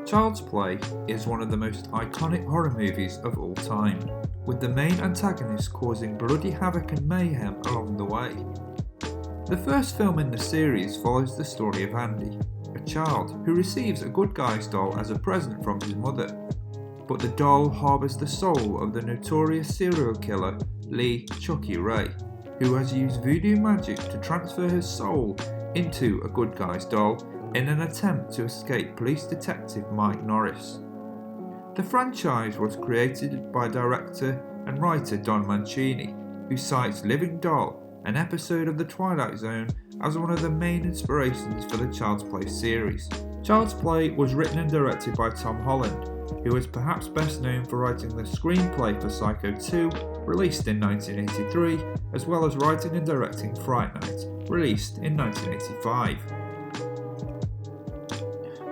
Child's Play is one of the most iconic horror movies of all time, with the main antagonist causing bloody havoc and mayhem along the way. The first film in the series follows the story of Andy, a child who receives a good guy's doll as a present from his mother. But the doll harbours the soul of the notorious serial killer Lee Chucky Ray, who has used voodoo magic to transfer his soul into a good guy's doll in an attempt to escape police detective Mike Norris. The franchise was created by director and writer Don Mancini, who cites Living Doll, an episode of The Twilight Zone, as one of the main inspirations for the Child's Play series. Child's Play was written and directed by Tom Holland, who is perhaps best known for writing the screenplay for Psycho 2, released in 1983, as well as writing and directing Fright Night, released in 1985.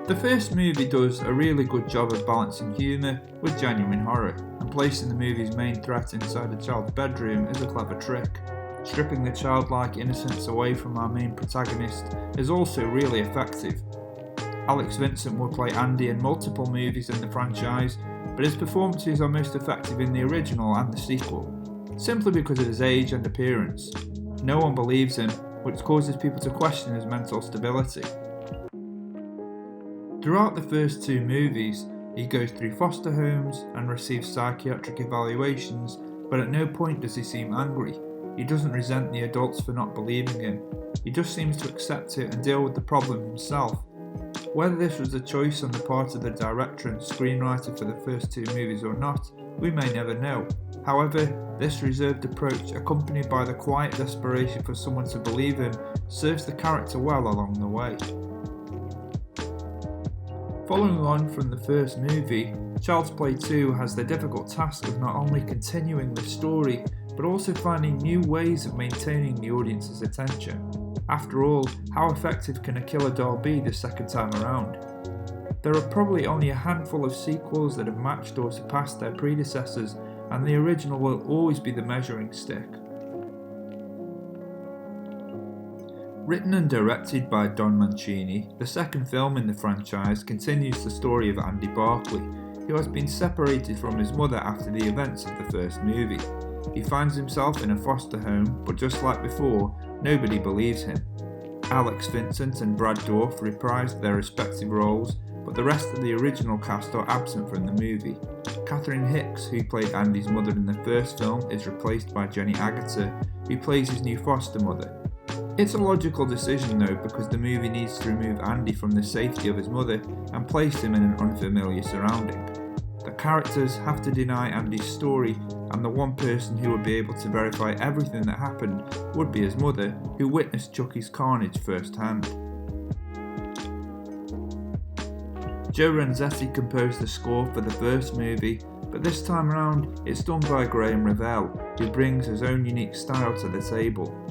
The first movie does a really good job of balancing humour with genuine horror, and placing the movie's main threat inside a child's bedroom is a clever trick. Stripping the childlike innocence away from our main protagonist is also really effective. Alex Vincent will play Andy in multiple movies in the franchise, but his performances are most effective in the original and the sequel, simply because of his age and appearance. No one believes him, which causes people to question his mental stability. Throughout the first two movies, he goes through foster homes and receives psychiatric evaluations, but at no point does he seem angry. He doesn't resent the adults for not believing him. He just seems to accept it and deal with the problem himself. Whether this was a choice on the part of the director and screenwriter for the first two movies or not, we may never know. However, this reserved approach, accompanied by the quiet desperation for someone to believe him, serves the character well along the way. Following on from the first movie, Child's Play 2 has the difficult task of not only continuing the story, but also finding new ways of maintaining the audience's attention. After all, how effective can a killer doll be the second time around? There are probably only a handful of sequels that have matched or surpassed their predecessors, and the original will always be the measuring stick. Written and directed by Don Mancini, the second film in the franchise continues the story of Andy Barclay, who has been separated from his mother after the events of the first movie. He finds himself in a foster home, but just like before, nobody believes him. Alex Vincent and Brad Dourif reprised their respective roles, but the rest of the original cast are absent from the movie. Catherine Hicks, who played Andy's mother in the first film, is replaced by Jenny Agutter, who plays his new foster mother. It's a logical decision though, because the movie needs to remove Andy from the safety of his mother and place him in an unfamiliar surrounding. The characters have to deny Andy's story, and the one person who would be able to verify everything that happened would be his mother, who witnessed Chucky's carnage firsthand. Joe Renzetti composed the score for the first movie, but this time around it's done by Graham Revell, who brings his own unique style to the table.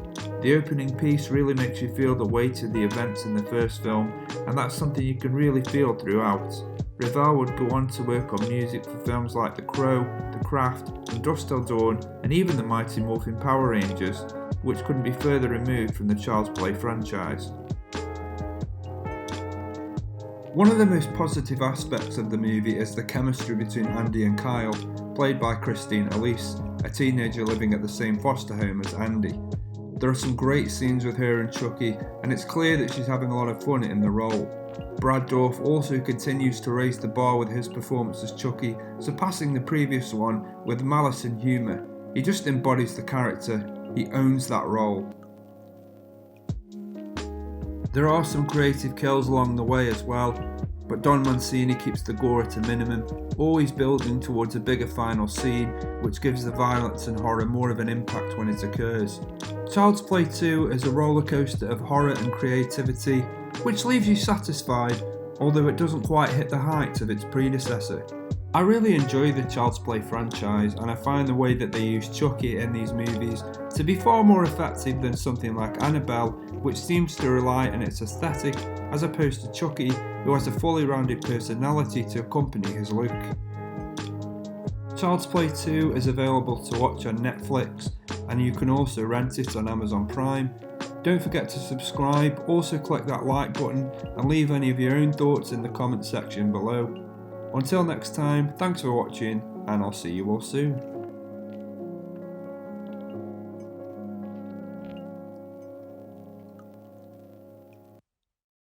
The opening piece really makes you feel the weight of the events in the first film, and that's something you can really feel throughout. Revell would go on to work on music for films like The Crow, The Craft, and Dusk Till Dawn, and even the Mighty Morphin Power Rangers, which couldn't be further removed from the Child's Play franchise. One of the most positive aspects of the movie is the chemistry between Andy and Kyle, played by Christine Elise, a teenager living at the same foster home as Andy. There are some great scenes with her and Chucky, and it's clear that she's having a lot of fun in the role. Brad Dourif also continues to raise the bar with his performance as Chucky, surpassing the previous one with malice and humour. He just embodies the character, he owns that role. There are some creative kills along the way as well, but Don Mancini keeps the gore at a minimum, always building towards a bigger final scene, which gives the violence and horror more of an impact when it occurs. Child's Play 2 is a roller coaster of horror and creativity, which leaves you satisfied, although it doesn't quite hit the heights of its predecessor. I really enjoy the Child's Play franchise, and I find the way that they use Chucky in these movies to be far more effective than something like Annabelle, which seems to rely on its aesthetic, as opposed to Chucky, who has a fully rounded personality to accompany his look. Child's Play 2 is available to watch on Netflix, and you can also rent it on Amazon Prime. Don't forget to subscribe, also click that like button and leave any of your own thoughts in the comment section below. Until next time, thanks for watching and I'll see you all soon.